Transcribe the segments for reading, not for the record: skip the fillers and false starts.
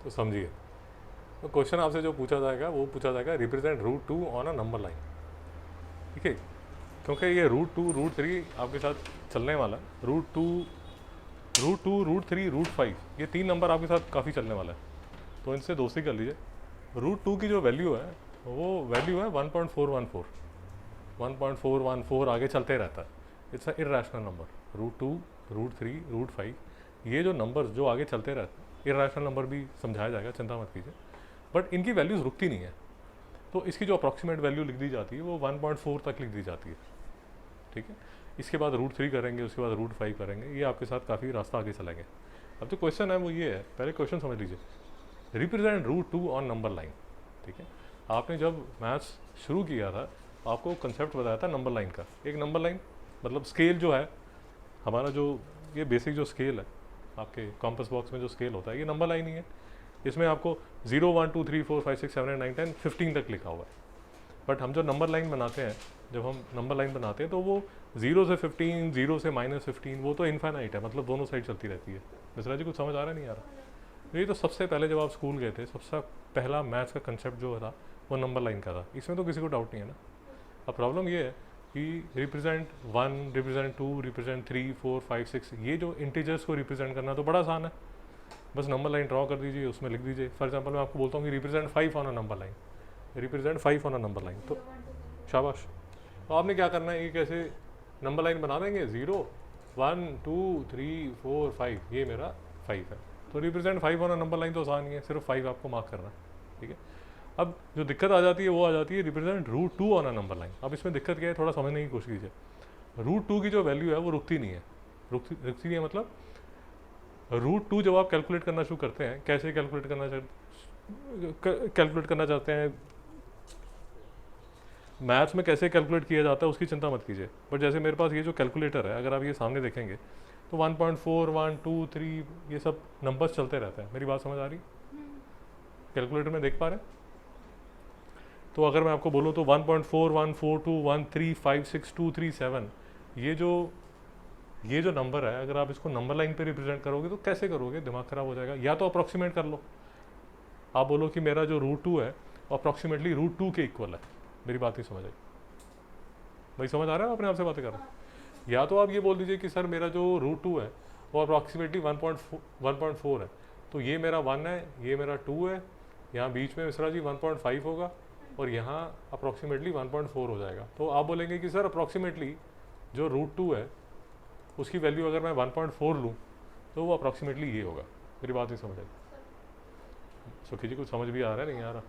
तो समझिए, तो क्वेश्चन आपसे जो पूछा जाएगा वो पूछा जाएगा represent root two on a number line. ठीक है, क्योंकि ये रूट टू रूट थ्री आपके साथ चलने वाला है। Root two root three root five, ये तीन नंबर आपके साथ काफ़ी चलने वाला है, तो इनसे दोस्ती कर लीजिए। रूट टू की जो वैल्यू है वो वैल्यू है 1.414। 1.414 आगे चलते रहता है। It's a irrational number. Root two, root three, root five, ये जो नंबर जो आगे चलते रहते हैं, इरेशनल नंबर भी समझाया जाएगा, चिंता मत कीजिए, बट इनकी वैल्यूज़ रुकती नहीं है। तो इसकी जो अप्रॉक्सीमेट वैल्यू लिख दी जाती है वो 1.4 तक लिख दी जाती है। ठीक है, इसके बाद रूट थ्री करेंगे, उसके बाद रूट फाइव करेंगे, ये आपके साथ काफ़ी रास्ता आगे चलेंगे। अब जो क्वेश्चन है वो ये है, पहले क्वेश्चन समझ लीजिए, represent root two on number line. ठीक है, आपने जब मैथ्स शुरू किया था आपको कंसेप्ट बताया था नंबर लाइन का। एक नंबर लाइन मतलब स्केल जो है हमारा, जो ये बेसिक जो स्केल है आपके कॉम्पस बॉक्स में जो स्केल होता है, ये नंबर लाइन ही है। इसमें आपको 0 1 2 3 4 5 6 7 8 9 10 15 तक लिखा हुआ है। बट हम जो नंबर लाइन बनाते हैं, जब हम नंबर लाइन बनाते हैं तो वो 0 से 15, 0 से -15, वो तो इन्फाइनाइट है, मतलब दोनों साइड चलती रहती है। मिश्रा जी कुछ समझ आ रहा है नहीं आ रहा? ये तो सबसे पहले जब आप स्कूल गए थे, सबसे पहला मैथ्स का कंसेप्ट जो था वो नंबर लाइन का था। इसमें तो किसी को डाउट नहीं है ना। अब प्रॉब्लम ये है कि रिप्रेजेंट 1, रिप्रेजेंट 2, रिप्रेजेंट 3, 4, 5, 6, ये जो इंटीजर्स को रिप्रेजेंट करना तो बड़ा आसान है। बस नंबर लाइन ड्रॉ कर दीजिए, उसमें लिख दीजिए। फॉर एग्जांपल मैं आपको बोलता हूँ कि represent 5 on a number line, represent 5 on a number line, तो शाबाश। तो आपने क्या करना है, ये कैसे नंबर लाइन बना देंगे, 0 1 2 3 4 5, ये मेरा 5 है, तो represent 5 on a number line तो आसान ही है, सिर्फ 5 आपको मार्क करना है। ठीक है, अब जो दिक्कत आ जाती है वो आ जाती है represent root two on a number line. अब इसमें दिक्कत क्या है, थोड़ा समझने की कोशिश कीजिए। रूट टू की जो वैल्यू है वो रुकती नहीं है। रुकती नहीं है मतलब रूट टू जब आप कैलकुलेट करना शुरू करते हैं, कैसे कैलकुलेट करना चाहते हैं, मैथ्स में कैसे कैलकुलेट किया जाता है उसकी चिंता मत कीजिए। बट जैसे मेरे पास ये जो कैलकुलेटर है, अगर आप ये सामने देखेंगे तो 1.4 1 2 3 ये सब नंबर्स चलते रहते हैं। मेरी बात समझ आ रही? कैलकुलेटर में देख पा रहे हैं? तो अगर मैं आपको बोलूँ तो 1.4 1 4 2 1 3 5 6 2 3 7, ये जो नंबर है, अगर आप इसको नंबर लाइन पे रिप्रेजेंट करोगे तो कैसे करोगे, दिमाग खराब हो जाएगा। या तो अप्रॉक्सीमेट कर लो, आप बोलो कि मेरा जो रूट टू है अप्रॉक्सीमेटली रूट टू के इक्वल है। मेरी बात नहीं समझ आई भाई? समझ आ रहा है? अपने आप से बातें कर रहा हूँ। या तो आप ये बोल दीजिए कि सर मेरा जो रूट टू है वो अप्रॉक्सीमेटली 1.4 है, तो ये मेरा 1 है, ये मेरा 2 है, यहाँ बीच में मिश्रा जी 1.5 होगा और यहाँ अप्रॉक्सीमेटली 1.4 हो जाएगा। तो आप बोलेंगे कि सर अप्रॉक्सीमेटली जो रूट टू है उसकी वैल्यू अगर मैं 1.4 लूँ तो वो अप्रॉक्सीमेटली ये होगा। मेरी बात नहीं समझ आई? सुखी जी कुछ समझ भी आ रहा है नहीं आ रहा?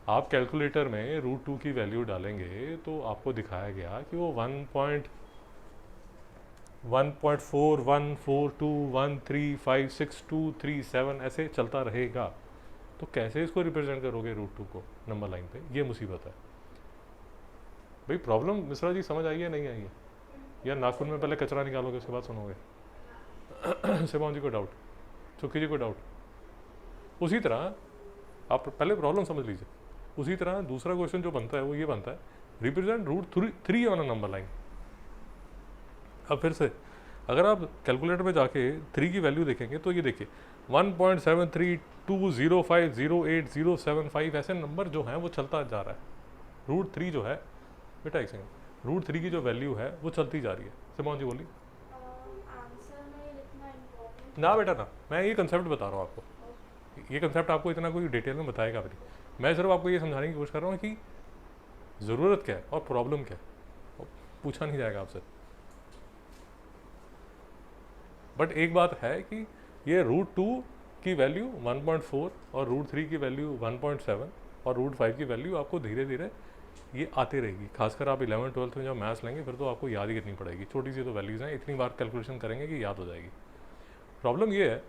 आप कैलकुलेटर में रूट टू की वैल्यू डालेंगे तो आपको दिखाया गया कि वो 1.41421356237 ऐसे चलता रहेगा। तो कैसे इसको रिप्रेजेंट करोगे रूट टू को नंबर लाइन पे, ये मुसीबत है भाई। प्रॉब्लम मिश्रा जी समझ आई है नहीं आई है? या नाखून में पहले कचरा निकालोगे उसके बाद सुनोगे? शिवाम जी को डाउट, सुखी जी को डाउट? उसी तरह आप पहले प्रॉब्लम समझ लीजिए। उसी तरह दूसरा क्वेश्चन जो बनता है वो ये बनता है, represent root three on a number line. अब फिर से अगर आप कैलकुलेटर में जाके 3 की वैल्यू देखेंगे तो ये देखिए 1.7320508075 ऐसे नंबर जो हैं वो चलता जा रहा है। रूट थ्री जो है, बेटा एक सेकंड, रूट थ्री की जो वैल्यू है वो चलती जा रही है। सिमोन जी बोली ना बेटा ना, मैं ये कंसेप्ट बता रहा हूँ आपको। ये कंसेप्ट आपको इतना कोई डिटेल में बताएगा भी नहीं, मैं सिर्फ आपको ये समझाने की कोशिश कर रहा हूँ कि ज़रूरत क्या है और प्रॉब्लम क्या है, पूछा नहीं जाएगा आपसे। बट एक बात है कि ये रूट टू की वैल्यू 1.4 और रूट थ्री की वैल्यू 1.7 और रूट फाइव की वैल्यू आपको धीरे धीरे ये आती रहेगी। खासकर आप 11th-12th में जब मैथ्स लेंगे फिर तो आपको याद ही करनी पड़ेगी। छोटी सी तो वैल्यूज़ हैं, इतनी बार कैलकुलेशन करेंगे कि याद हो जाएगी। प्रॉब्लम ये है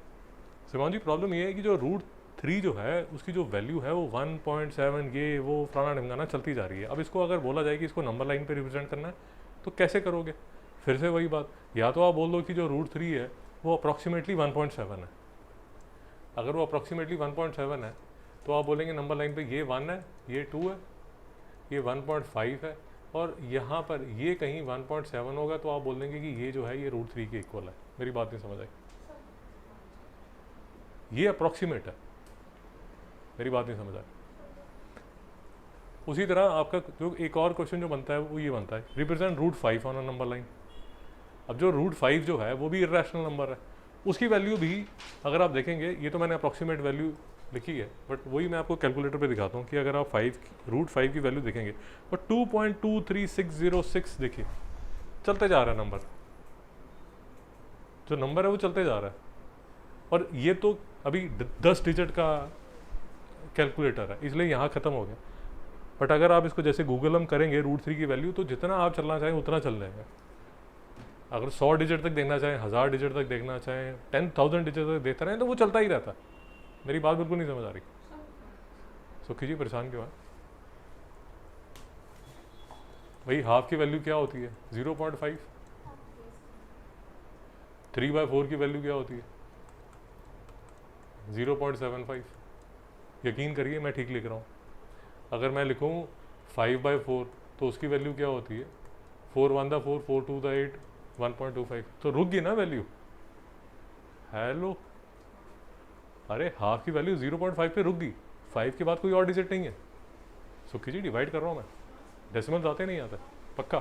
शिवान जी, प्रॉब्लम ये है कि जो रूट थ्री जो है उसकी जो वैल्यू है वो 1.7 ये वो फलाना ढिमकाना चलती जा रही है। अब इसको अगर बोला जाए कि इसको नंबर लाइन पे रिप्रेजेंट करना है तो कैसे करोगे? फिर से वही बात, या तो आप बोल दो कि जो रूट थ्री है वो अप्रॉक्सीमेटली 1.7 है। अगर वो अप्रॉक्सीमेटली 1.7 है तो आप बोलेंगे नंबर लाइन पे ये 1 है, ये 2 है, ये 1.5 है और यहाँ पर ये कहीं 1.7 होगा, तो आप बोल देंगे कि ये जो है ये रूट थ्री के इक्वल है। मेरी बात नहीं समझ आई? ये अप्रॉक्सीमेट है, मेरी बात नहीं समझ आए। उसी तरह आपका जो एक और क्वेश्चन जो बनता है वो ये बनता है, represent root 5 on a number line. अब जो रूट 5 जो है वो भी इरेशनल नंबर है, उसकी वैल्यू भी अगर आप देखेंगे, ये तो मैंने अप्रॉक्सीमेट वैल्यू लिखी है, बट वही मैं आपको कैलकुलेटर पे दिखाता हूँ कि अगर आप रूट 5 की वैल्यू देखेंगे तो 2.23606 देखिए चलते जा रहा है नंबर, जो नंबर है वो चलते जा रहा है। और ये तो अभी 10 डिजिट का कैलकुलेटर है, इसलिए यहाँ ख़त्म हो गया। बट अगर आप इसको जैसे गूगल हम करेंगे रूट 3 की वैल्यू, तो जितना आप चलना चाहें उतना चल जाएगा। अगर 100 डिजिट तक देखना चाहें, 1000 डिजिट तक देखना चाहें, 10,000 डिजिट तक देखते रहें, तो वो चलता ही रहता। मेरी बात बिल्कुल नहीं समझ आ रही। सुखी जी परेशान क्यों है भाई? हाफ की वैल्यू क्या होती है? 0.5। 3/4 की वैल्यू क्या होती है? 0.75। यकीन करिए मैं ठीक लिख रहा हूँ। अगर मैं लिखूँ 5/4 तो उसकी वैल्यू क्या होती है? 4 1 4, 4 2 8, 1.25। तो रुक गई ना वैल्यू। हेलो, अरे हाफ की वैल्यू 0.5 पे रुक गई, 5 के बाद कोई और डिजिट नहीं है। सुखी जी डिवाइड कर रहा हूँ मैं, डेसिमल्स आते नहीं आते? पक्का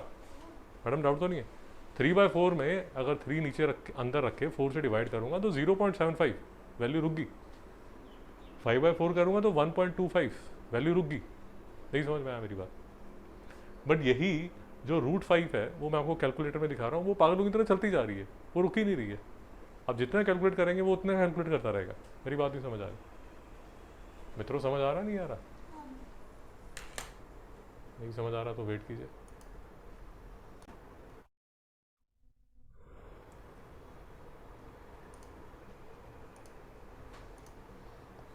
मैडम, डाउट तो नहीं है? 3/4 में अगर 3 नीचे रख अंदर रखे 4 से डिवाइड करूँगा तो 0.75 वैल्यू रुक गई। 5/4 करूँगा तो 1.25 वैल्यू रुक गई। नहीं समझ में आया मेरी बात? बट यही जो रूट 5 है वो मैं आपको कैलकुलेटर में दिखा रहा हूँ, वो पागलों की तरह चलती जा रही है, वो रुक ही नहीं रही है। अब जितना कैलकुलेट करेंगे वो उतना कैलकुलेट करता रहेगा। मेरी बात नहीं समझ आ रही मित्रों? समझ आ रहा नहीं आ रहा? नहीं समझ आ रहा तो वेट कीजिए।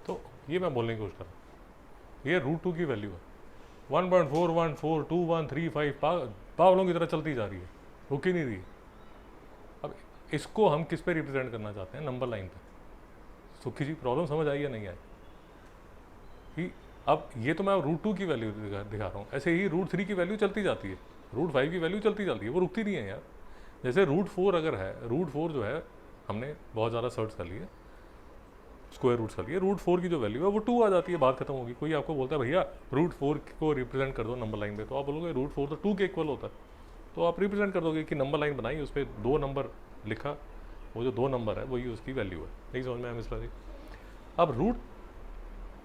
तो ये मैं बोलने की कोशिश कर रहा हूँ, ये रूट 2 की वैल्यू है। 1.41421335 पागलों की तरह चलती जा रही है, रुक ही नहीं रही। अब इसको हम किस पे रिप्रेजेंट करना चाहते हैं? नंबर लाइन पे। सुखी जी प्रॉब्लम समझ आई या नहीं आई? कि अब ये तो मैं रूट 2 की वैल्यू दिखा रहा हूँ, ऐसे ही रूट 3 की वैल्यू चलती जाती है, रूट 5 की वैल्यू चलती जाती है, वो रुकती नहीं है यार। जैसे रूट 4 अगर है, रूट 4 जो है हमने बहुत ज़्यादा सर्च कर लिए, स्क्वायर रूट कर लिए, रूट 4 की जो वैल्यू है वो 2 आ जाती है, बात खत्म होगी। कोई आपको बोलता है भैया रूट 4 को रिप्रेजेंट कर दो नंबर लाइन पे, तो आप बोलोगे रूट 4 तो 2 के इक्वल होता है, तो आप रिप्रेजेंट कर दोगे कि नंबर लाइन बनाई, उस पर 2 नंबर लिखा, वो जो 2 नंबर है वही उसकी वैल्यू है। नहीं समझ में आया मिश्रा जी? अब रूट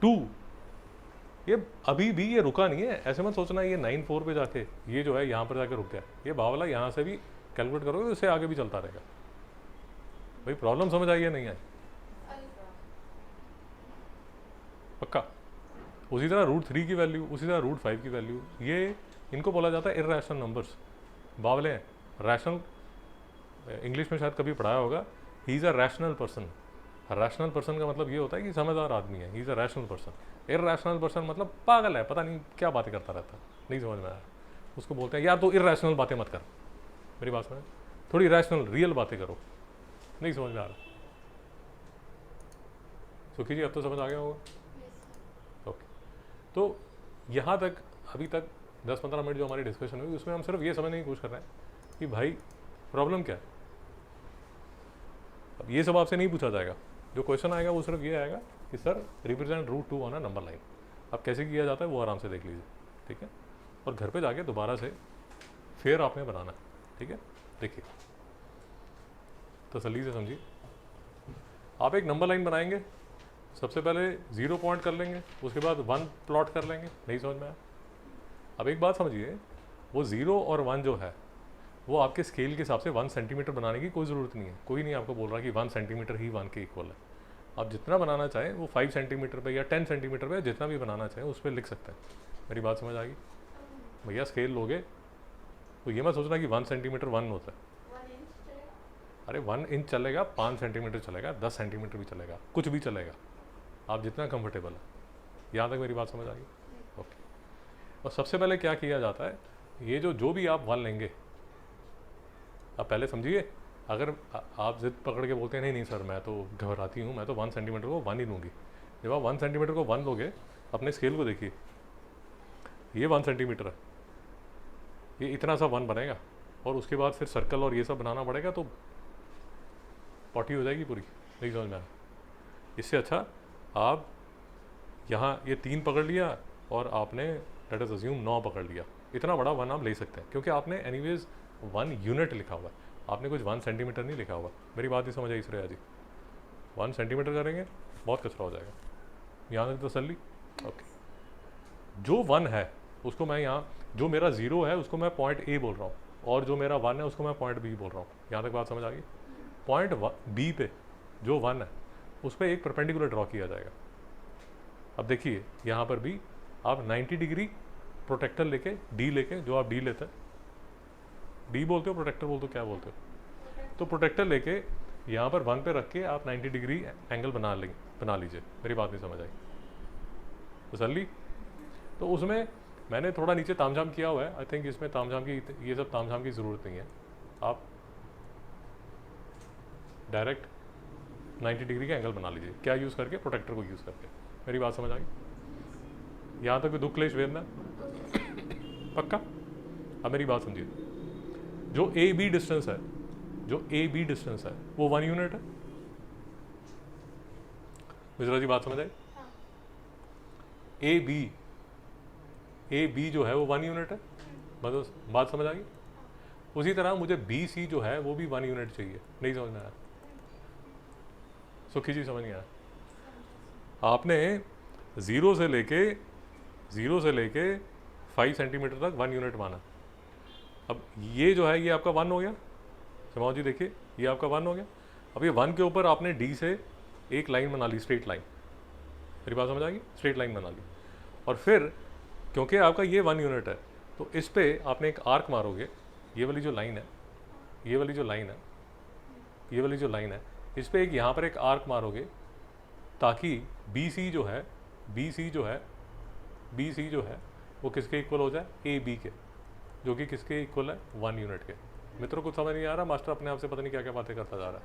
2 ये अभी भी ये रुका नहीं है, ऐसे मत सोचना ये 9/4 पे जाके ये जो है यहाँ पर जाके रुक गया। ये बावला यहाँ से भी कैलकुलेट करोगे तो इससे आगे भी चलता रहेगा। भाई प्रॉब्लम समझ आई या नहीं आई? पक्का? उसी तरह रूट 3 की वैल्यू, उसी तरह रूट 5 की वैल्यू, ये इनको बोला जाता है इर्रेशनल नंबर्स। बावले हैं। रैशनल इंग्लिश में शायद कभी पढ़ाया होगा, he is a rational person. Rational person का मतलब ये होता है कि समझदार आदमी है, he is a rational person. Irrational person मतलब पागल है, पता नहीं क्या बातें करता रहता है। नहीं समझ में आया? उसको बोलते हैं यार तो इर्रेशनल बातें मत कर। मेरी बात समझ, थोड़ी रैशनल रियल बातें करो। नहीं समझ में आ रहा? सुखी जी अब तो समझ आ गया होगा? ओके, तो यहाँ तक अभी तक 10-15 मिनट जो हमारी डिस्कशन हुई उसमें हम सिर्फ ये समझने की कोशिश कर रहे हैं कि भाई प्रॉब्लम क्या है। अब ये सब आपसे नहीं पूछा जाएगा, जो क्वेश्चन आएगा वो सिर्फ ये आएगा कि sir represent root 2 on a number line. अब कैसे किया जाता है वो आराम से देख लीजिए, ठीक है? और घर पे जाके दोबारा से फिर आपने बनाना है, ठीक है? देखिए तसल्ली से समझिए। आप एक नंबर लाइन बनाएंगे, सबसे पहले 0 पॉइंट कर लेंगे, उसके बाद 1 प्लॉट कर लेंगे। नहीं समझ में आया? अब एक बात समझिए, वो 0 और 1 जो है वो आपके स्केल के हिसाब से 1 सेंटीमीटर बनाने की कोई ज़रूरत नहीं है। कोई नहीं आपको बोल रहा कि 1 सेंटीमीटर ही 1 के इक्वल है। आप जितना बनाना चाहें वो 5 सेंटीमीटर पे या 10 सेंटीमीटर पे जितना भी बनाना चाहें उस पर लिख सकते हैं। मेरी बात समझ आ गई? भैया स्केल लोगे तो ये मत सोचना कि 1 सेंटीमीटर 1 होता है। अरे 1 इंच चलेगा, 5 सेंटीमीटर चलेगा, 10 सेंटीमीटर भी चलेगा, कुछ भी चलेगा, आप जितना कंफर्टेबल है। यहाँ तक मेरी बात समझ आ गई? ओके। और सबसे पहले क्या किया जाता है, ये जो भी आप 1 लेंगे, आप पहले समझिए। अगर आप जिद पकड़ के बोलते हैं नहीं नहीं सर मैं तो घबराती हूँ, मैं तो 1 सेंटीमीटर को 1 ही लूँगी, जब आप 1 सेंटीमीटर को 1 लोगे, अपने स्केल को देखिए, ये 1 सेंटीमीटर है, ये इतना सा 1 बनेगा, और उसके बाद फिर सर्कल और ये सब बनाना पड़ेगा, तो पॉटी हो जाएगी पूरी। नहीं समझ में आया? इससे अच्छा आप यहाँ ये 3 पकड़ लिया और आपने लेट अस अज्यूम 9 पकड़ लिया, इतना बड़ा 1 आप ले सकते हैं क्योंकि आपने एनीवेज 1 यूनिट लिखा हुआ है, आपने कुछ 1 सेंटीमीटर नहीं लिखा हुआ। मेरी बात ही समझ आई श्रेया जी, 1 सेंटीमीटर करेंगे बहुत कचरा हो जाएगा। यहाँ तक तसल्ली? ओके, जो 1 है उसको मैं यहाँ, जो मेरा 0 है उसको मैं पॉइंट ए बोल रहा हूँ, और जो मेरा 1 है उसको मैं पॉइंट बी बोल रहा हूँ। यहाँ तक बात समझ आ गई? पॉइंट बी पे जो 1 है उस पर एक परपेंडिकुलर ड्रॉ किया जाएगा। अब देखिए यहाँ पर भी आप 90 डिग्री प्रोटेक्टर लेके डी लेके, जो आप डी लेते हैं, डी बोलते हो प्रोटेक्टर बोलते हो क्या बोलते हो, तो प्रोटेक्टर लेके यहाँ पर 1 पे रख के आप 90 डिग्री एंगल बना लीजिए। मेरी बात नहीं समझ आई? तसल्ली? तो उसमें मैंने थोड़ा नीचे तामझाम किया हुआ है, आई थिंक इसमें तामझाम की, ये सब तामझाम की ज़रूरत नहीं है, आप डायरेक्ट 90 डिग्री का एंगल बना लीजिए। क्या यूज़ करके? प्रोटेक्टर को यूज़ करके। मेरी बात समझ आ गई? यहाँ तक भी दुख क्लेश वेदना पक्का? अब मेरी बात समझिए, जो ए बी डिस्टेंस है, जो ए बी डिस्टेंस है वो 1 यूनिट है। मिश्रा जी बात समझ आई? ए बी जो है वो 1 यूनिट है, मतलब बात समझ आ गई? उसी तरह मुझे बी सी जो है वो भी 1 यूनिट चाहिए। नहीं समझ में आया? सुखी जी समझ नहीं आया? आपने 0 से लेके 5 सेंटीमीटर तक 1 यूनिट माना। अब ये जो है ये आपका 1 हो गया, समाओ जी देखिए ये आपका 1 हो गया। अब ये 1 के ऊपर आपने डी से एक लाइन बना ली, स्ट्रेट लाइन। मेरी बात समझ आ गई? स्ट्रेट लाइन बना ली, और फिर क्योंकि आपका ये 1 यूनिट है तो इस पर आपने एक आर्क मारोगे। ये वाली जो लाइन है, ये वाली जो लाइन है, ये वाली जो लाइन है, इस पर एक यहाँ पर एक आर्क मारोगे ताकि बी सी जो है वो किसके इक्वल हो जाए? ए बी के, जो कि किसके इक्वल है? 1 यूनिट के। मित्रों कुछ समझ नहीं आ रहा? मास्टर अपने आप से पता नहीं क्या क्या बातें करता जा रहा है।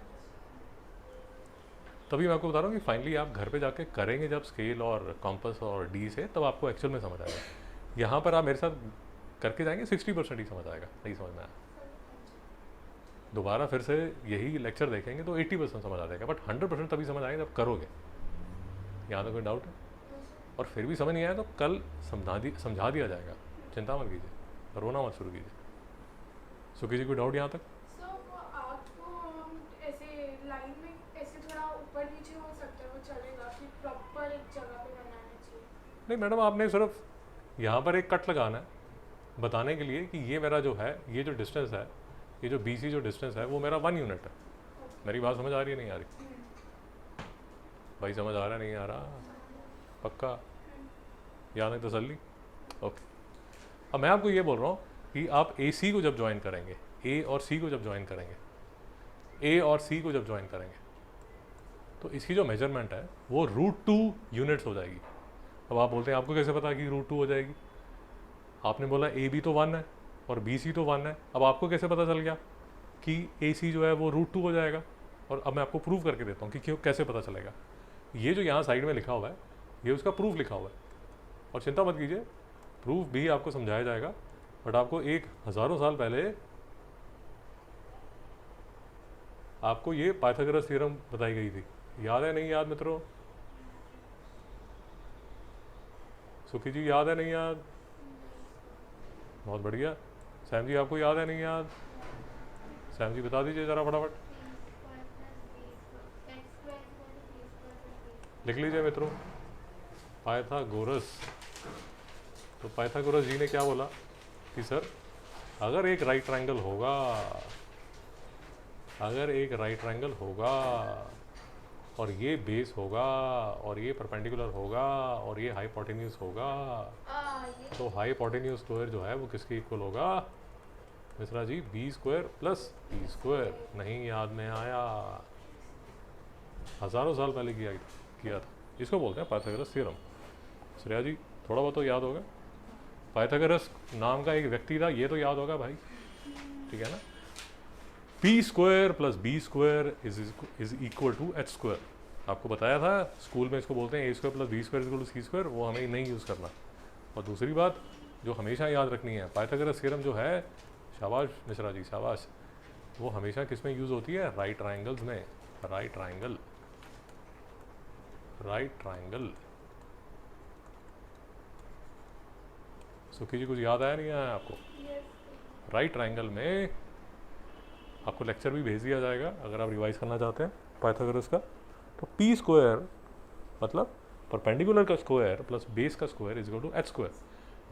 तभी मैं आपको बता रहा हूँ कि फाइनली आप घर पे जाके करेंगे जब स्केल और कॉम्पस और डी से, तब आपको एक्चुअल में समझ आएगा। यहाँ पर आप मेरे साथ करके जाएंगे 60% ही समझ आएगा, नहीं समझ में आया दोबारा फिर से यही लेक्चर देखेंगे तो 80% समझ आ जाएगा, बट 100% तभी समझ आएगा जब करोगे। यहाँ तो कोई डाउट है? और फिर भी समझ नहीं आया तो कल समझा दिया जाएगा, चिंता मत कीजिए, रोना मत शुरू कीजिए। सुखी जी कोई डाउट यहाँ तक? नहीं मैडम, आपने सिर्फ यहाँ पर एक कट लगाना है बताने के लिए कि ये मेरा जो है, ये जो डिस्टेंस है, ये जो BC जो डिस्टेंस है वो मेरा 1 यूनिट है। मेरी बात समझ आ रही है नहीं आ रही? भाई समझ आ रहा नहीं आ रहा? पक्का? यहाँ तक तसल्ली? ओके। अब मैं आपको ये बोल रहा हूँ कि आप AC को जब ज्वाइन करेंगे, A और C को जब ज्वाइन करेंगे, तो इसकी जो मेजरमेंट है वो √2 यूनिट्स हो जाएगी। अब आप बोलते हैं आपको कैसे पता कि √2 हो जाएगी? आपने बोला AB तो 1 है और BC तो 1 है, अब आपको कैसे पता चल गया कि AC जो है वो √2 हो जाएगा? और अब मैं आपको प्रूव करके देता हूँ कि क्यों, कैसे पता चलेगा। ये जो यहाँ साइड में लिखा हुआ है ये उसका प्रूफ लिखा हुआ है, और चिंता मत कीजिए प्रूफ भी आपको समझाया जाएगा, बट आपको एक हज़ारों साल पहले आपको ये पाइथागोरस थ्योरम बताई गई थी। याद है नहीं याद मित्रों? सुखी जी याद है नहीं याद? बहुत बढ़िया। सैम जी आपको याद है नहीं याद? सैम जी बता दीजिए ज़रा फटाफट, लिख लीजिए मित्रों। पाइथागोरस, तो पाइथागोरस जी ने क्या बोला कि सर अगर एक राइट ट्रायंगल होगा और ये बेस होगा और ये परपेंडिकुलर होगा और ये हाइपोटेन्यूज होगा, तो हाइपोटेन्यूज स्क्वायर जो है वो किसके इक्वल होगा? Mishra ji B² + E²। नहीं याद में आया? हज़ारों साल पहले किया था। इसको बोलते हैं पाइथागोरस थ्योरम। श्रेया जी थोड़ा बहुत तो याद होगा। पाइथागोरस नाम का एक व्यक्ति था, ये तो याद होगा भाई, ठीक है ना? P² + B² is equal to H²। आपको बताया था स्कूल में, इसको बोलते हैं A² + B² = C²। वो हमें नहीं यूज़ करना। और दूसरी बात जो हमेशा याद रखनी है, पाइथागोरस थ्योरम जो है, शाबाश मिश्रा जी शाबाश, वो हमेशा किस में यूज़ होती है? राइट ट्रायंगल्स में। Right triangle right triangle. सुखी जी कुछ याद आया नहीं आया आपको? राइट ट्राइंगल में आपको लेक्चर भी भेज दिया जाएगा अगर आप रिवाइज करना चाहते हैं पाइथागोरस का। तो पी स्क्वायर मतलब परपेंडिकुलर का स्क्वायर प्लस बेस का square is equal to H square.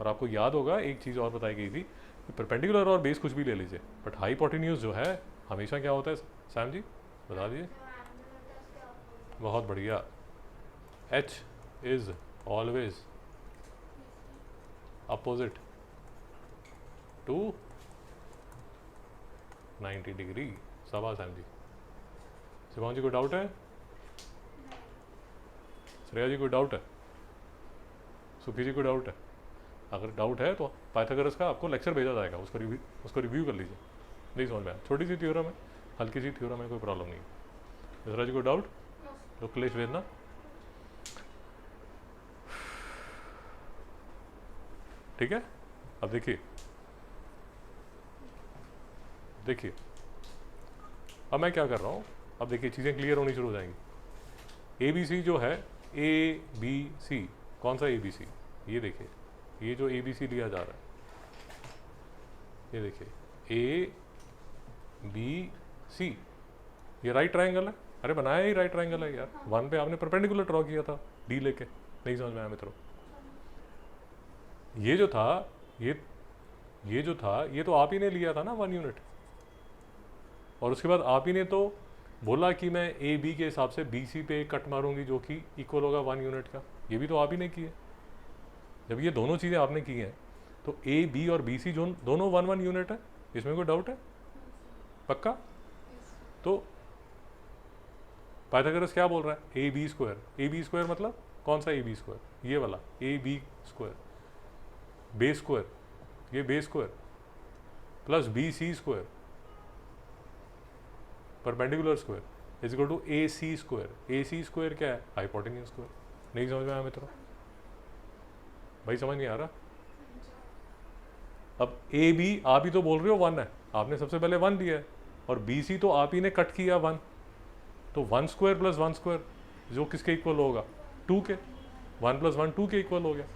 और आपको याद होगा एक चीज़ और बताई गई थी कि परपेंडिकुलर और बेस कुछ भी ले लीजिए, बट हाइपोटेन्यूज जो है हमेशा क्या होता है? सैम जी बता दीजिए। बहुत बढ़िया, H is always opposite to 90 degree. शाबाश सैम जी। शिवांग जी कोई डाउट है? श्रेया जी कोई डाउट है? सुखी जी कोई डाउट है? अगर डाउट है तो पाइथागोरस का आपको लेक्चर भेजा जाएगा, उसको रिव्यू कर लीजिए। नहीं समझ में आया? छोटी सी थ्योरम है, हल्की सी थ्योरम है, कोई प्रॉब्लम नहीं है। मिश्रा जी कोई डाउट? तो क्लेश भेजना। ठीक है, अब देखिए अब मैं क्या कर रहा हूँ। अब देखिए चीज़ें क्लियर होनी शुरू हो जाएंगी। ए बी सी जो है, ए बी सी, कौन सा ए बी सी? ये देखिए, ये जो ए बी सी लिया जा रहा है, ये देखिए ए बी सी, ये राइट ट्राइंगल है। अरे बनाया ही राइट ट्राइंगल है यार। वन पे आपने परपेंडिकुलर ड्रॉ किया था डी लेके। नहीं समझ में आया मित्रों? ये जो था ये जो था ये तो आप ही ने लिया था ना 1 यूनिट, और उसके बाद आप ही ने तो बोला कि मैं ए बी के हिसाब से बी सी पे कट मारूंगी जो कि इक्वल होगा 1 यूनिट का। ये भी तो आप ही ने किया। जब ये दोनों चीज़ें आपने की हैं तो ए बी और बी सी जो दोनों 1 यूनिट है, इसमें कोई डाउट है? पक्का? तो पाइथागोरस क्या बोल रहा है? A B square. A B square मतलब कौन सा ए बी स्क्वायर? ये वाला A B square, base square, ये base square plus B C square perpendicular square is equal to A C square. A C square क्या है? Hypotenuse square. नहीं समझ में आया मित्रों? भाई समझ नहीं आ रहा? अब ए बी आप ही तो बोल रहे हो 1 है, आपने सबसे पहले 1 दिया है, और बी सी तो आप ही ने कट किया 1, तो 1 स्क्वायर प्लस 1 स्क्वायर जो किसके इक्वल होगा? 2 के। 1 प्लस 1 2 के इक्वल हो गया।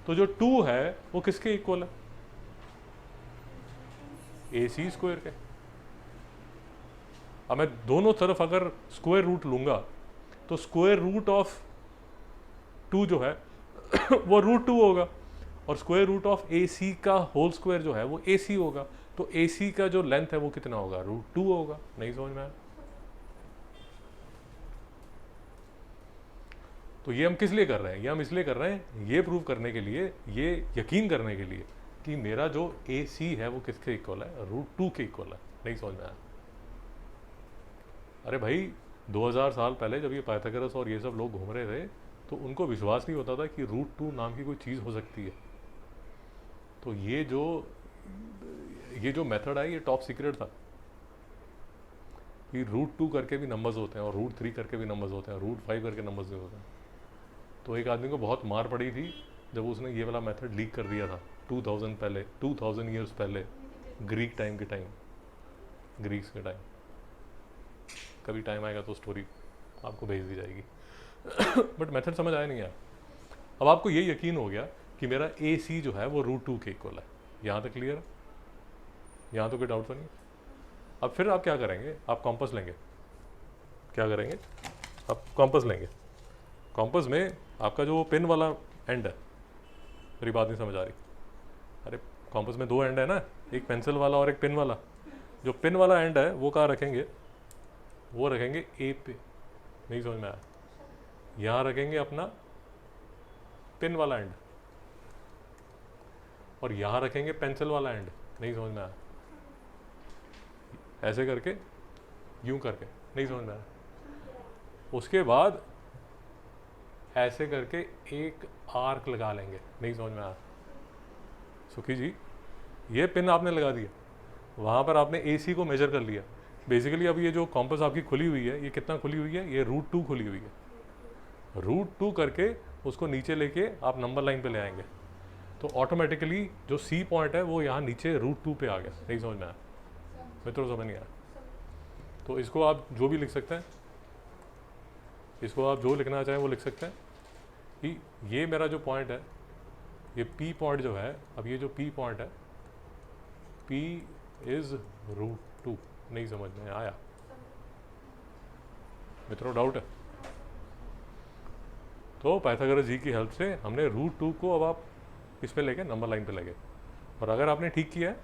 तो जो 2 है वो किसके इक्वल है? ए सी स्क्वायर के। अब मैं दोनों तरफ अगर स्क्वायर रूट लूंगा तो स्क्वायर रूट ऑफ 2 जो है वो √2 होगा, और स्क्वायर रूट ऑफ ए सी का होल स्क्वायर जो है वो ए सी होगा। तो ए सी का जो लेंथ है वो कितना होगा? √2 होगा। नहीं समझ में आया? तो ये हम किस लिए कर रहे हैं? ये हम इसलिए कर रहे हैं ये प्रूव करने के लिए, ये यकीन करने के लिए कि मेरा जो ए सी है वो किसके इक्वल है? √2 के इक्वल है। नहीं समझ में आया? अरे भाई 2000 साल पहले जब ये पाइथागोरस और ये सब लोग घूम रहे थे तो उनको विश्वास नहीं होता था कि √2 नाम की कोई चीज़ हो सकती है। तो ये जो मेथड है ये टॉप सीक्रेट था कि √2 करके भी नंबर्स होते हैं और √3 करके भी नंबर्स होते हैं, √5 करके नंबर्स भी होते हैं। तो एक आदमी को बहुत मार पड़ी थी जब उसने ये वाला मेथड लीक कर दिया था 2000 ईयर्स पहले, ग्रीक टाइम के टाइम, ग्रीक्स के टाइम। कभी टाइम आएगा तो स्टोरी आपको भेज दी जाएगी। बट मेथड समझ आया नहीं यार। अब आपको ये यकीन हो गया कि मेरा ए सी जो है वो √2 के इक्वल है। यहाँ तक क्लियर है? यहाँ तो कोई डाउट तो नहीं? अब फिर आप क्या करेंगे? आप कॉम्पस लेंगे। क्या करेंगे? आप कॉम्पस लेंगे। कॉम्पस में आपका जो पिन वाला एंड है, मेरी बात नहीं समझ आ रही? अरे कॉम्पस में 2 एंड है ना, एक पेंसिल वाला और एक पिन वाला। जो पिन वाला एंड है वो कहाँ रखेंगे? वो रखेंगे ए पे। नहीं समझ में आया? यहाँ रखेंगे अपना पिन वाला एंड, और यहाँ रखेंगे पेंसिल वाला एंड। नहीं समझ में आया? ऐसे करके, यूं करके। नहीं समझ में आया? उसके बाद ऐसे करके एक आर्क लगा लेंगे। नहीं समझ में आया? सुखी जी ये पिन आपने लगा दिया, वहाँ पर आपने ए सी को मेजर कर लिया। बेसिकली अब ये जो कॉम्पस आपकी खुली हुई है, ये कितना खुली हुई है? ये √2 खुली हुई है। √2 करके उसको नीचे लेके आप नंबर लाइन पे ले आएंगे, तो ऑटोमेटिकली जो सी पॉइंट है वो यहाँ नीचे √2 पे आ गया। नहीं समझ में आया? मित्रों समझ नहीं आया? तो इसको आप जो भी लिख सकते हैं, इसको आप जो लिखना चाहें वो लिख सकते हैं कि ये मेरा जो पॉइंट है, ये P पॉइंट जो है, अब ये जो P पॉइंट है, P इज √2। नहीं समझ में आया मित्रों, डाउट है? तो पाइथागोरस जी की हेल्प से हमने √2 को अब आप इस पे लेके नंबर लाइन पे लगे, और अगर आपने ठीक किया है,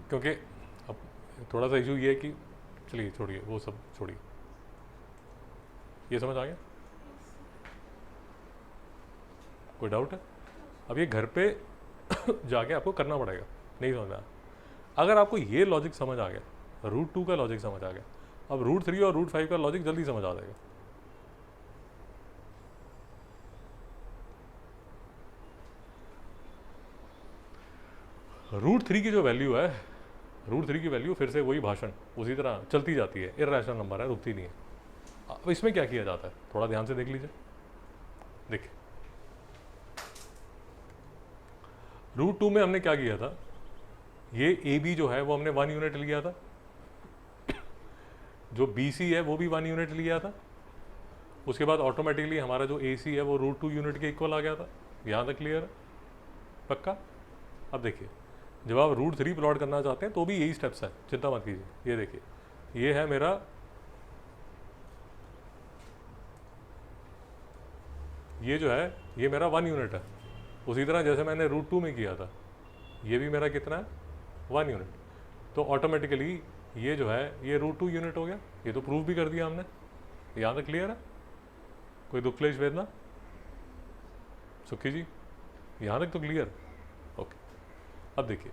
क्योंकि अब थोड़ा सा इशू ये है कि, चलिए छोड़िए वो सब छोड़िए, ये समझ आ गया? कोई डाउट है? अब ये घर पे जाके आपको करना पड़ेगा, नहीं समझ में आया। अगर आपको ये लॉजिक समझ आ गया, √2 का लॉजिक समझ आ गया, अब √3 और √5 का लॉजिक जल्दी समझ आ जाएगा। √3 की जो वैल्यू है, √3 की वैल्यू फिर से वही भाषण उसी तरह चलती जाती है, इर्रेशनल नंबर है, रुकती नहीं है। अब इसमें क्या किया जाता है, थोड़ा ध्यान से देख लीजिए। देखिए √2 में हमने क्या किया था, ये AB जो है वो हमने 1 यूनिट लिया था, जो BC है वो भी 1 यूनिट लिया था, उसके बाद ऑटोमेटिकली हमारा जो AC है वो √2 यूनिट के इक्वल आ गया था। यहाँ तक क्लियर है? पक्का? अब देखिए जब आप √3 प्लॉट करना चाहते हैं तो भी यही स्टेप्स है, चिंता मत कीजिए। ये देखिए, ये है मेरा, ये जो है ये मेरा 1 यूनिट है, उसी तरह जैसे मैंने √2 में किया था, ये भी मेरा कितना है, 1 यूनिट। तो ऑटोमेटिकली ये जो है ये √2 यूनिट हो गया। ये तो प्रूव भी कर दिया हमने। यहाँ तक क्लियर है? कोई दुख क्लेश वेदना? सुखी जी यहाँ तक तो क्लियर? ओके। अब देखिए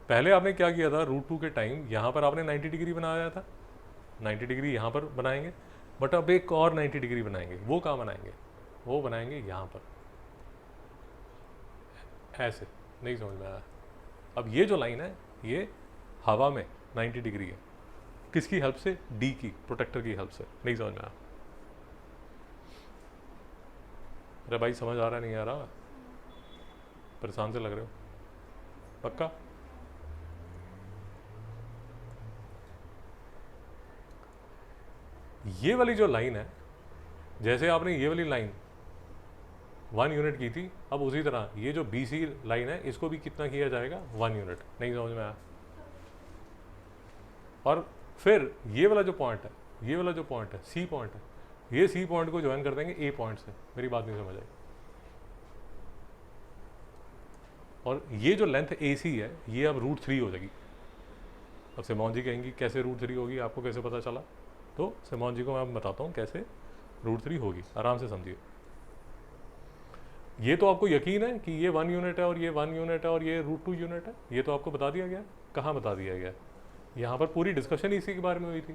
पहले आपने क्या किया था, √2 के टाइम यहाँ पर आपने 90 डिग्री बनाया था, 90 डिग्री यहाँ पर बनाएंगे, बट अब एक और 90 डिग्री बनाएंगे। वो कहाँ बनाएंगे? वो बनाएंगे यहाँ पर, ऐसे। नहीं समझ में आया? अब ये जो लाइन है ये हवा में 90 डिग्री है, किसकी हेल्प से? डी की, प्रोटेक्टर की हेल्प से। नहीं समझ में आया? अरे भाई समझ आ रहा नहीं आ रहा? परेशान से लग रहे हो? पक्का? ये वाली जो लाइन है, जैसे आपने ये वाली लाइन 1 यूनिट की थी, अब उसी तरह ये जो BC लाइन है इसको भी कितना किया जाएगा? 1 यूनिट। नहीं समझ में आया? और फिर ये वाला जो पॉइंट है, ये वाला जो पॉइंट है C पॉइंट है, ये C पॉइंट को ज्वाइन कर देंगे A पॉइंट से। मेरी बात नहीं समझ आई? और ये जो लेंथ AC है ये अब √3 हो जाएगी। अब सिमोन जी कहेंगी कैसे √3 होगी, आपको कैसे पता चला? तो सिमोन जी को मैं बताता हूँ कैसे √3 होगी, आराम से समझिए। ये तो आपको यकीन है कि ये 1 यूनिट है और ये 1 यूनिट है और ये √2 यूनिट है, ये तो आपको बता दिया गया। कहाँ बता दिया गया? यहाँ पर पूरी डिस्कशन इसी के बारे में हुई थी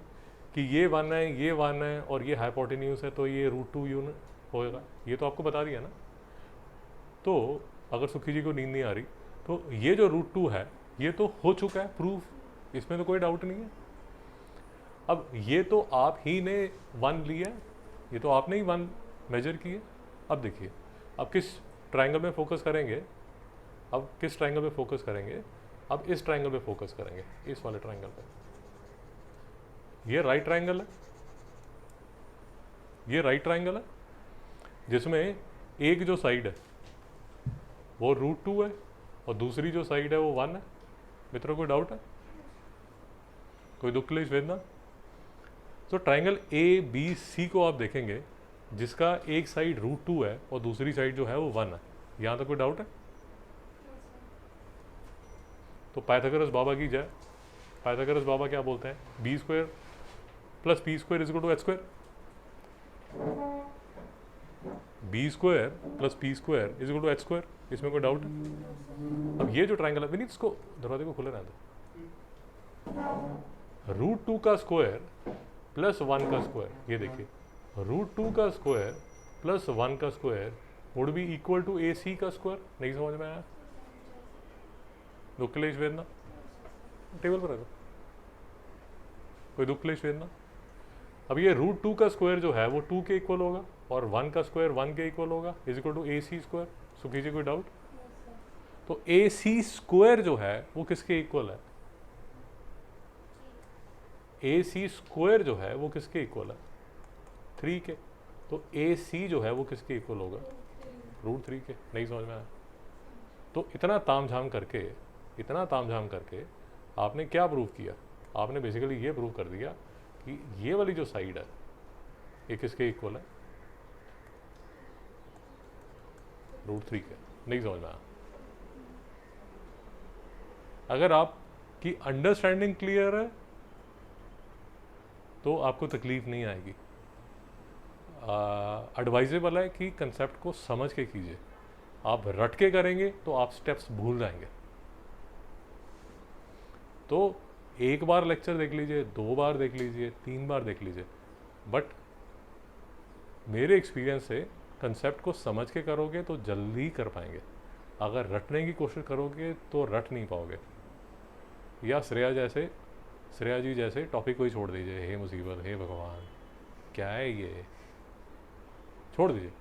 कि ये 1 है, ये 1 है और ये हाइपोटेन्यूज है, तो ये √2 यूनिट होएगा। ये तो आपको बता दिया ना। तो अगर सुखी जी को नींद नहीं आ रही तो ये जो √2 है ये तो हो चुका है प्रूफ, इसमें तो कोई डाउट नहीं है। अब ये तो आप ही ने 1 लिया, ये तो आपने ही 1 मेजर किए। अब देखिए अब किस ट्रायंगल में फोकस करेंगे, अब किस ट्रायंगल पे फोकस करेंगे? अब इस ट्रायंगल पे फोकस करेंगे, इस वाले ट्रायंगल पे। ये राइट ट्रायंगल है, ये राइट ट्रायंगल है जिसमें एक जो साइड है वो √2 है और दूसरी जो साइड है वो 1 है। मित्रों कोई डाउट है? कोई दुख क्लेश वेदना? तो ट्रायंगल ABC को आप देखेंगे जिसका एक साइड √2 है और दूसरी साइड जो है वो 1 है। यहाँ तक कोई डाउट है? तो पाइथागोरस बाबा की जय। पाइथागोरस बाबा क्या बोलते हैं? B² + P² = H²। B² + P² = H²। इसमें कोई डाउट है? अब ये जो ट्रायंगल है, विनीत इसको दरवाजे को खुले रहने दो। √2 का स्क्वायर + 1 का स्क्वायर, ये देखिए √2 का स्क्वायर + 1 का square would be equal to AC का स्क्वायर। नहीं समझ में आया? दुख क्लेश वेदना? टेबल पर रखो। कोई दुख क्लेश वेदना? अब ये √2 का स्क्वायर जो है वो 2 के इक्वल होगा और 1 का स्क्वायर 1 के इक्वल होगा, = AC²। सुखी जी कोई डाउट? तो AC² जो है वो किसके इक्वल है? ए सी स्क्वायर जो है वो किसके इक्वल है? 3 के। तो ए सी जो है वो किसके इक्वल होगा? √3 के। नहीं समझ में आया? तो इतना तामझाम करके आपने क्या प्रूव किया? आपने बेसिकली ये प्रूव कर दिया कि ये वाली जो साइड है ये किसके इक्वल है? √3 के। नहीं समझ में आया? अगर आपकी अंडरस्टैंडिंग क्लियर है तो आपको तकलीफ नहीं आएगी। एडवाइजेबल है कि कंसेप्ट को समझ के कीजिए। आप रट के करेंगे तो आप स्टेप्स भूल जाएंगे। तो एक बार लेक्चर देख लीजिए, 2 बार देख लीजिए, 3 बार देख लीजिए, बट मेरे एक्सपीरियंस से कंसेप्ट को समझ के करोगे तो जल्दी कर पाएंगे। अगर रटने की कोशिश करोगे तो रट नहीं पाओगे। या श्रेया जी जैसे टॉपिक को ही छोड़ दीजिए, हे मुसीबत, हे भगवान, क्या है ये, छोड़ दीजिए।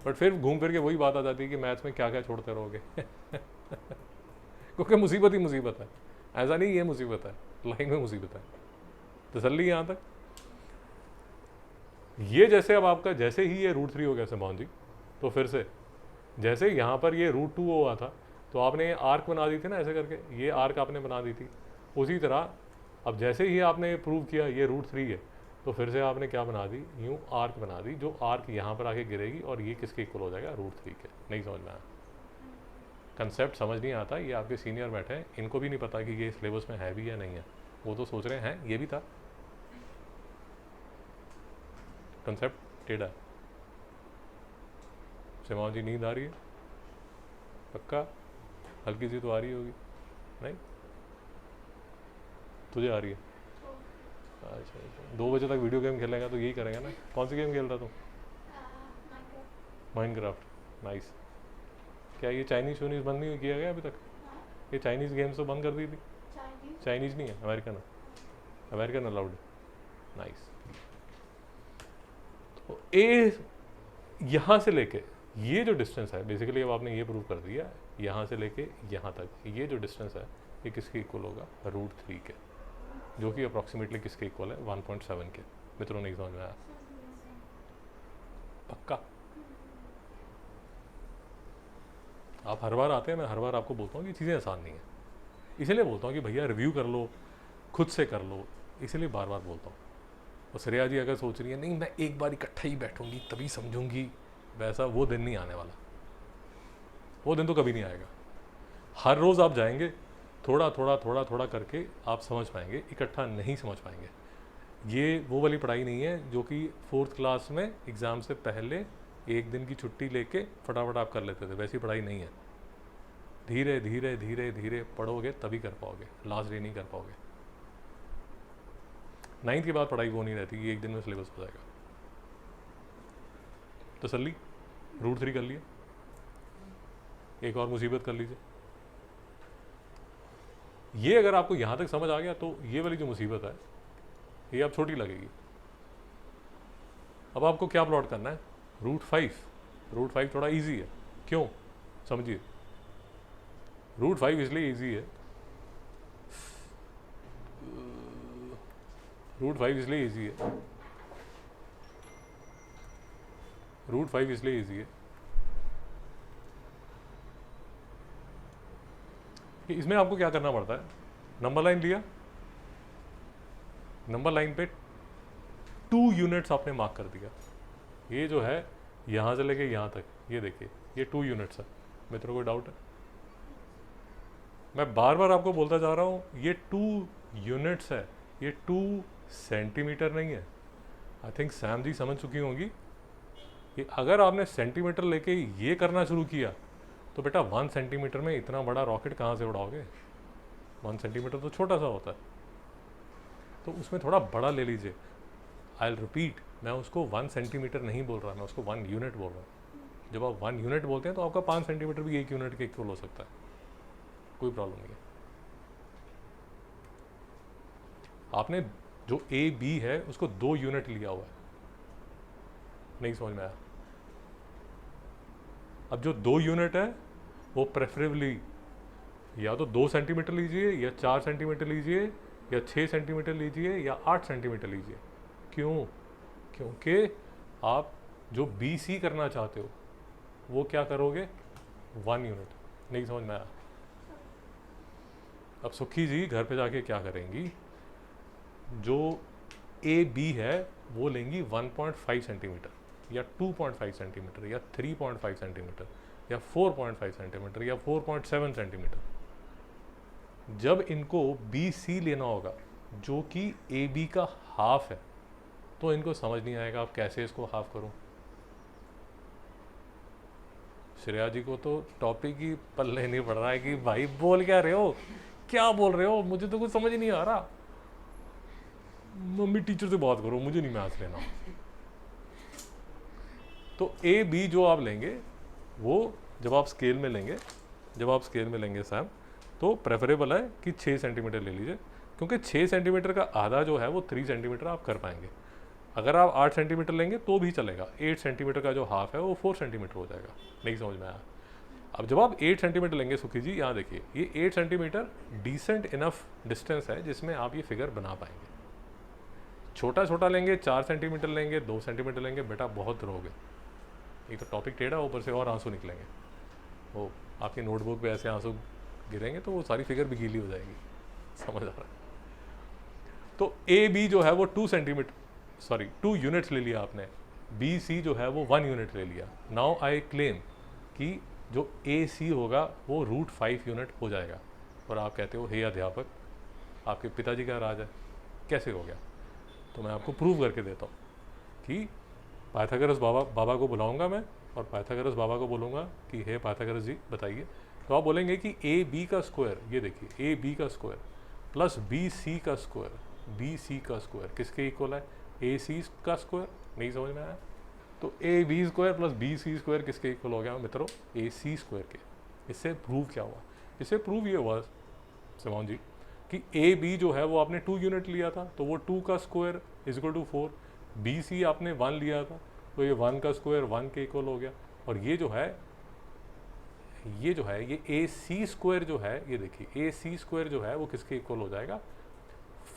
बट फिर घूम फिर के वही बात आ जाती है कि मैथ्स में क्या क्या छोड़ते रहोगे क्योंकि मुसीबत ही मुसीबत है। ऐसा नहीं ये मुसीबत है, लाइन में मुसीबत है। तसल्ली यहाँ तक। ये जैसे अब आपका जैसे ही ये √3 हो गया सिमोन जी, तो फिर से जैसे यहाँ पर ये √2 हुआ था तो आपने आर्क बना दी थी ना, ऐसे करके ये आर्क आपने बना दी थी। उसी तरह अब जैसे ही आपने प्रूव किया ये √3 है, तो फिर से आपने क्या बना दी? यूँ आर्क बना दी, जो आर्क यहाँ पर आके गिरेगी और ये किसके इक्वल हो जाएगा? √3 के। नहीं समझ में आया? कंसेप्ट समझ नहीं आता। ये आपके सीनियर बैठे हैं, इनको भी नहीं पता कि ये सिलेबस में है भी या नहीं है। वो तो सोच रहे हैं ये भी था। कंसेप्ट टेढ़ा। सिमोन जी नींद आ रही है? पक्का? हल्की सी तो आ रही होगी, नहीं? तुझे आ रही है? अच्छा अच्छा। 2 बजे तक वीडियो गेम खेलेगा तो यही करेगा ना। कौन सी गेम खेल रहा तू? माइनक्राफ्ट। नाइस। क्या ये चाइनीज़ शोनीज़ बंद नहीं किया गया अभी तक? ये चाइनीज़ गेम्स तो बंद कर दी थी। चाइनीज़ नहीं है, अमेरिकन है। अमेरिकन अलाउड है। नाइस। तो ए यहाँ से लेके ये जो डिस्टेंस है, बेसिकली अब आपने ये प्रूव कर दिया, यहाँ से लेके यहाँ तक ये जो डिस्टेंस है ये किसके इक्वल होगा? √3 के, जो कि अप्रॉक्सीमेटली किसके इक्वल है? 1.7 के। मित्रों नहीं समझ में आया? पक्का? आप हर बार आते हैं, मैं हर बार आपको बोलता हूँ कि चीज़ें आसान नहीं है, इसलिए बोलता हूँ कि भैया रिव्यू कर लो, खुद से कर लो, इसलिए बार बार बोलता हूँ। और श्रेया जी अगर सोच रही है नहीं मैं एक बार इकट्ठा ही बैठूंगी तभी समझूंगी, वैसा वो दिन नहीं आने वाला। वो दिन तो कभी नहीं आएगा। हर रोज़ आप जाएंगे, थोड़ा थोड़ा थोड़ा थोड़ा करके आप समझ पाएंगे, इकट्ठा नहीं समझ पाएंगे। ये वो वाली पढ़ाई नहीं है जो कि 4th क्लास में एग्ज़ाम से पहले एक दिन की छुट्टी लेके फटाफट आप कर लेते थे, वैसी पढ़ाई नहीं है। धीरे धीरे धीरे धीरे पढ़ोगे तभी कर पाओगे, लास्ट डे नहीं कर पाओगे। 9th के बाद पढ़ाई वो नहीं रहती कि एक दिन में सिलेबस हो जाएगा। तसल्ली? √3 कर लिया, एक और मुसीबत कर लीजिए। ये अगर आपको यहाँ तक समझ आ गया तो ये वाली जो मुसीबत है ये अब छोटी लगेगी। अब आपको क्या प्लॉट करना है? √5। √5 थोड़ा इजी है। क्यों? समझिए। √5 इसलिए इजी है, √5 इसलिए इजी है, √5 इसलिए इजी है कि इसमें आपको क्या करना पड़ता है? नंबर लाइन लिया, नंबर लाइन पे 2 यूनिट्स आपने मार्क कर दिया। ये जो है यहाँ से लेके यहाँ तक, ये देखिए ये 2 यूनिट्स है। मित्रों को डाउट है? मैं बार बार आपको बोलता जा रहा हूँ ये 2 यूनिट्स है, ये 2 सेंटीमीटर नहीं है। आई थिंक सैम जी समझ चुकी होंगी कि अगर आपने सेंटीमीटर लेके ये करना शुरू किया तो बेटा 1 सेंटीमीटर में इतना बड़ा रॉकेट कहाँ से उड़ाओगे? 1 सेंटीमीटर तो छोटा सा होता है, तो उसमें थोड़ा बड़ा ले लीजिए। आई विल रिपीट, मैं उसको 1 सेंटीमीटर नहीं बोल रहा, मैं उसको 1 यूनिट बोल रहा हूँ। जब आप 1 यूनिट बोलते हैं तो आपका 5 सेंटीमीटर भी 1 यूनिट के इक्वल हो सकता है, कोई प्रॉब्लम नहीं है। आपने जो AB है उसको 2 यूनिट लिया हुआ है, नहीं समझ में आया? अब जो 2 यूनिट है वो प्रेफरेबली या तो 2 सेंटीमीटर लीजिए या 4 सेंटीमीटर लीजिए या 6 सेंटीमीटर लीजिए या 8 सेंटीमीटर लीजिए। क्यों? क्योंकि आप जो बी सी करना चाहते हो वो क्या करोगे? 1 यूनिट। नहीं समझ में आया? अब सुखी जी घर पे जाके क्या करेंगी, जो ए बी है वो लेंगी 1.5 सेंटीमीटर या 2.5 सेंटीमीटर या 3.5 सेंटीमीटर या 4.5 सेंटीमीटर या 4.7 सेंटीमीटर। जब इनको बी सी लेना होगा जो कि ए बी का हाफ है, तो इनको समझ नहीं आएगा आप कैसे इसको हाफ करूं। श्रेया जी को तो टॉपिक ही पल्ले नहीं पड़ रहा है कि भाई बोल क्या रहे हो, क्या बोल रहे हो, मुझे तो कुछ समझ नहीं आ रहा। मम्मी टीचर से बात करो, मुझे नहीं मैथ्स लेना। तो ए बी जो आप लेंगे वो जब आप स्केल में लेंगे सैम, तो प्रेफरेबल है कि 6 सेंटीमीटर ले लीजिए, क्योंकि 6 सेंटीमीटर का आधा जो है वो 3 सेंटीमीटर आप कर पाएंगे। अगर आप 8 सेंटीमीटर लेंगे तो भी चलेगा, 8 सेंटीमीटर का जो हाफ है वो 4 सेंटीमीटर हो जाएगा। नहीं समझ में आया? अब जब आप 8 सेंटीमीटर लेंगे सुखी जी, यहाँ देखिए ये 8 सेंटीमीटर डिसेंट इनफ डिस्टेंस है जिसमें आप ये फिगर बना पाएंगे। छोटा छोटा लेंगे, 4 सेंटीमीटर लेंगे, 2 सेंटीमीटर लेंगे, बेटा बहुत रोगे। एक तो टॉपिक टेढ़ा, ऊपर से और आंसू निकलेंगे। वो आपकी नोटबुक पे ऐसे आंसू गिरेंगे तो वो सारी फिगर भी गीली हो जाएगी। समझ आ रहा है? तो ए बी जो है वो 2 यूनिट्स ले लिया आपने, बी सी जो है वो 1 यूनिट ले लिया। नाउ आई क्लेम कि जो ए सी होगा वो √5 यूनिट हो जाएगा। और आप कहते हो हे अध्यापक, आपके पिताजी का राज है, कैसे हो गया? तो मैं आपको प्रूव करके देता हूँ कि पाइथागोरस बाबा को बुलाऊंगा मैं, और पाइथागोरस बाबा को बोलूँगा कि हे पाइथागोरस जी बताइए। तो आप बोलेंगे कि ए बी का स्क्वायर, ये देखिए ए बी का स्क्वायर प्लस बी सी का स्क्वायर किसके इक्वल है? ए सी का स्क्वायर। नहीं समझ में आया? तो A B square plus B C square किसके इक्वल हो गया मित्रों? ए सी स्क्वायर के। इससे प्रूव क्या हुआ? इससे प्रूव ये हुआ सिमोन जी कि ए बी जो है वो आपने 2 यूनिट लिया था, तो वो 2 का square is equal to 4। B C आपने 1 लिया था, तो ये 1 का स्क्वायर 1 के इक्वल हो गया। और ये जो है ये ए सी स्क्वायर जो है, ये देखिए ए सी स्क्वायर जो है वो किसके इक्वल हो जाएगा?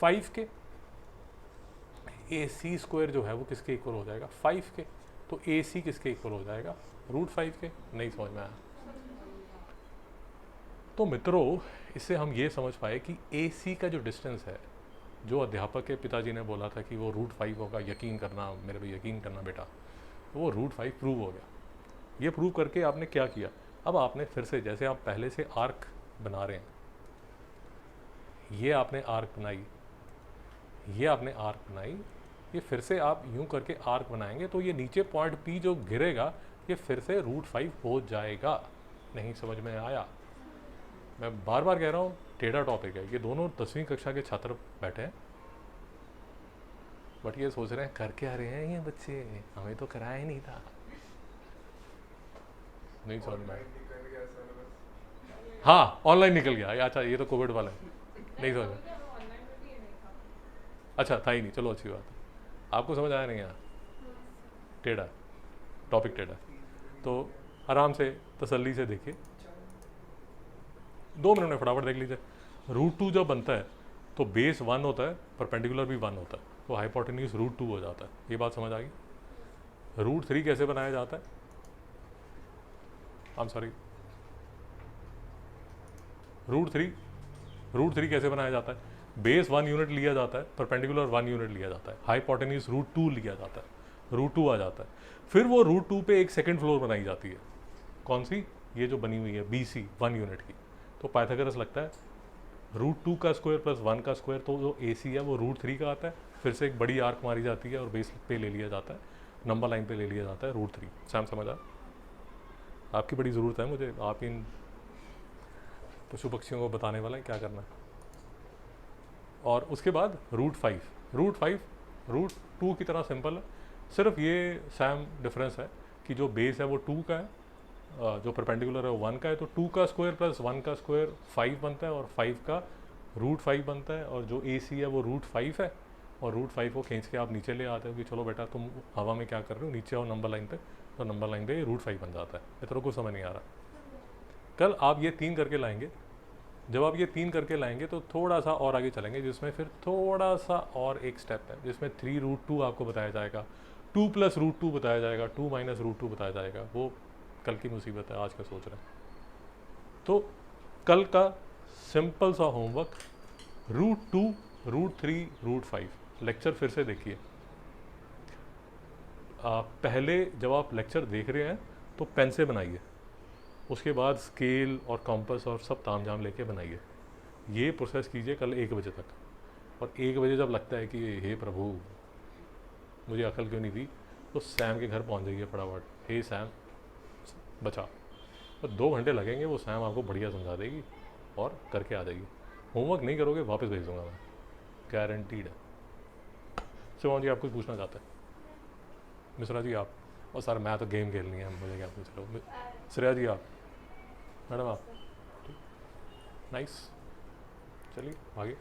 5 के। ए सी स्क्वायर जो है वो किसके इक्वल हो जाएगा? 5 के। तो ए सी किसके इक्वल हो जाएगा? √5 के। नहीं समझ में आया? तो मित्रों इससे हम ये समझ पाए कि ए सी का जो डिस्टेंस है, जो अध्यापक के पिताजी ने बोला था कि वो √5 होगा, यकीन करना मेरे पे, यकीन करना बेटा, वो √5 प्रूव हो गया। ये प्रूव करके आपने क्या किया? अब आपने फिर से, जैसे आप पहले से आर्क बना रहे हैं, ये आपने आर्क बनाई, ये फिर से आप यूं करके आर्क बनाएंगे तो ये नीचे पॉइंट पी जो गिरेगा ये फिर से √5 हो जाएगा। नहीं समझ में आया? मैं बार बार कह रहा हूँ टेढ़ा टॉपिक है। ये दोनों 10वीं कक्षा के छात्र बैठे हैं, बट ये सोच रहे हैं कर क्या रहे हैं ये बच्चे, हमें तो कराया ही नहीं था। नहीं समझ में आया? हाँ ऑनलाइन निकल गया। अच्छा ये तो कोविड वाला है। नहीं समझ में? अच्छा था ही नहीं, चलो अच्छी बात है। आपको समझ आया नहीं? यहाँ टेढ़ा टॉपिक टेढ़ा, तो आराम से तसल्ली से देखिए, 2 मिनट में फटाफट देख लीजिए। √2 जब बनता है तो बेस 1 होता है, परपेंडिकुलर भी 1 होता है, तो हाइपोटेन्यूज √2 हो जाता है। ये बात समझ आ गई? √3 कैसे बनाया जाता है? √3 कैसे बनाया जाता है? बेस 1 यूनिट लिया जाता है, परपेंडिकुलर 1 यूनिट लिया जाता है, हाइपोटेन्यूज √2 लिया जाता है, √2 आ जाता है। फिर वो √2 पे एक सेकंड फ्लोर बनाई जाती है। कौन सी? ये जो बनी हुई है BC 1 यूनिट की। तो पाइथागोरस लगता है √2 का स्क्वायर प्लस 1 का स्क्वायर, तो जो AC है वो √3 का आता है। फिर से एक बड़ी आर्क मारी जाती है और बेस पे ले लिया जाता है, नंबर लाइन पे ले लिया जाता है √3। सैम समझा? आपकी बड़ी ज़रूरत है मुझे, आप इन पशु पक्षियों को बताने वाला है क्या करना है। और उसके बाद √5 √2 की तरह सिंपल है। सिर्फ ये सैम डिफरेंस है कि जो बेस है वो 2 का है, जो परपेंडिकुलर है वो 1 का है, तो 2 का स्क्वायर प्लस 1 का स्क्वायर 5 बनता है, और 5 का √5 बनता है। और जो AC है वो √5 है, और √5 को खींच के आप नीचे ले आते हो कि चलो बेटा तुम हवा में क्या कर रहे हो, नीचे आओ नंबर लाइन पे, तो नंबर लाइन पे √5 बन जाता है। इतना को समझ नहीं आ रहा? कल आप ये 3 करके लाएंगे, जब आप ये 3 करके लाएंगे तो थोड़ा सा और आगे चलेंगे, जिसमें फिर थोड़ा सा और एक स्टेप है, जिसमें 3√2 आपको बताया जाएगा, 2 + √2 बताया जाएगा, 2 - √2 बताया जाएगा। वो कल की मुसीबत है, आज का सोच रहे हैं। तो कल का सिंपल सा होमवर्क, √2, √3, √5 लेक्चर फिर से देखिए। पहले जब आप लेक्चर देख रहे हैं तो पेन से बनाइए, उसके बाद स्केल और कॉम्पस और सब तामझाम लेके बनाइए। ये प्रोसेस कीजिए कल 1 बजे तक। और 1 बजे जब लगता है कि हे प्रभु मुझे अकल क्यों नहीं दी, तो सैम के घर पहुंच जाइए फटाफट, हे सैम बचा। और 2 घंटे लगेंगे, वो सैम आपको बढ़िया समझा देगी और करके आ जाएगी। होमवर्क नहीं करोगे वापस भेज दूंगा मैं, गारंटीड है। शिवान जी आप कुछ पूछना चाहते हैं? मिश्रा जी आप? और सर मैं तो गेम खेलनी है, मुझे क्या पूछ रहे हो? श्रेया जी आप? मैडम आप? नाइस, चलिए आगे।